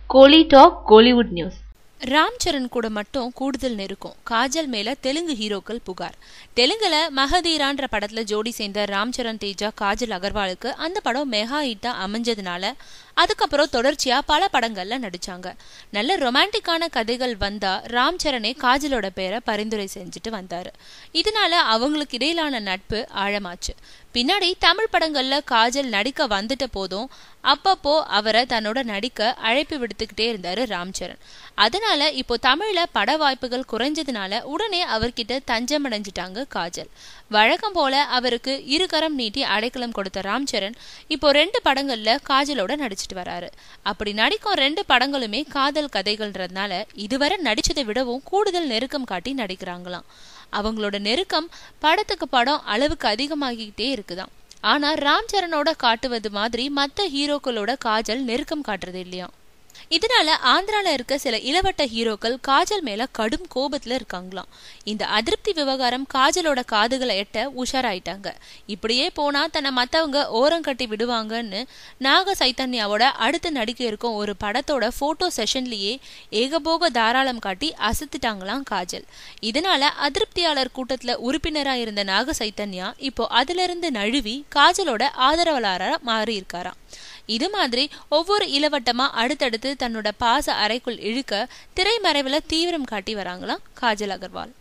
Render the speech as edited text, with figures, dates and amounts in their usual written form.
கோலி talk Kollywood news. Ram Charan கூட மட்டும் கூடுதல் நெருக்கம். காஜல் மேல தெலுங்கு ஹீரோக்கள் புகார். தெலுங்குல மகதீரான்ற படத்துல ஜோடி சேர்ந்த ராம் சரண் தேஜா காஜல் அகர்வாலுக்கு அந்த படம் மெகா ஹிட்டா அமைஞ்சதுனால அதுக்கப்புறம் தொடர்ச்சியா பல படங்கள்ல நடிச்சாங்க. நல்ல ரொமான்டிக்கான கதைகள் வந்தா ராம் சரணே காஜலோட பேரை பரிந்துரை செஞ்சுட்டு வந்தாரு. இதனால அவங்களுக்கு இடையிலான நட்பு ஆழமாச்சு. பின்னாடி தமிழ் படங்கள்ல காஜல் நடிக்க வந்துட்ட போதும் அப்பப்போ அவரை தன்னோட நடிக்க அழைப்பு விடுத்துக்கிட்டே இருந்தாரு ராம் சரண். அதனால இப்போ தமிழ்ல பட வாய்ப்புகள் குறைஞ்சதுனால உடனே அவர்கிட்ட தஞ்சம் அடைஞ்சிட்டாங்க காஜல். வழக்கம் போல அவருக்கு இருகரம் நீட்டி அடைக்கலம் கொடுத்த ராம் சரண் இப்போ 2 படங்கள்ல காஜலோட நடிச்சிட்டு வராரு. அப்படி நடிக்கும் 2 படங்களுமே காதல் கதைகள்ன்றதுனால இதுவரை நடிச்சதை விடவும் கூடுதல் நெருக்கம் காட்டி நடிக்கிறாங்களாம். அவங்களோட நெருக்கம் படத்துக்கு படம் அளவுக்கு அதிகமாகிட்டே இருக்குதாம். ஆனா ராம் சரணோட காட்டுவது மாதிரி மத்த ஹீரோக்களோட காஜல் நெருக்கம் காட்டுறது இல்லையா. இதனால ஆந்திரால இருக்க சில இளவட்ட ஹீரோக்கள் காஜல் மேல கடும் கோபத்துல இருக்காங்களாம். இந்த அதிருப்தி விவகாரம் காஜலோட காதுகளை எட்ட உஷாராயிட்டாங்க. இப்படியே போனா தன்னை மத்தவங்க ஓரம் கட்டி விடுவாங்கன்னு நாக சைத்தன்யாவோட அடுத்து நடிக்க இருக்கும் ஒரு படத்தோட போட்டோ செஷன்லயே ஏகபோக தாராளம் காட்டி அசத்துட்டாங்களாம் காஜல். இதனால அதிருப்தியாளர் கூட்டத்துல உறுப்பினரா இருந்த நாக சைத்தன்யா இப்போ அதுல இருந்து நழுவி காஜலோட ஆதரவாளரா மாறி இருக்காராம். இது மாதிரி ஒவ்வொரு இளவட்டமா அடுத்தடுத்து தன்னோட பாச அறைக்குள் இழுக்க திரைமறைவுல தீவிரம் காட்டி வராங்களாம் காஜல் அகர்வால்.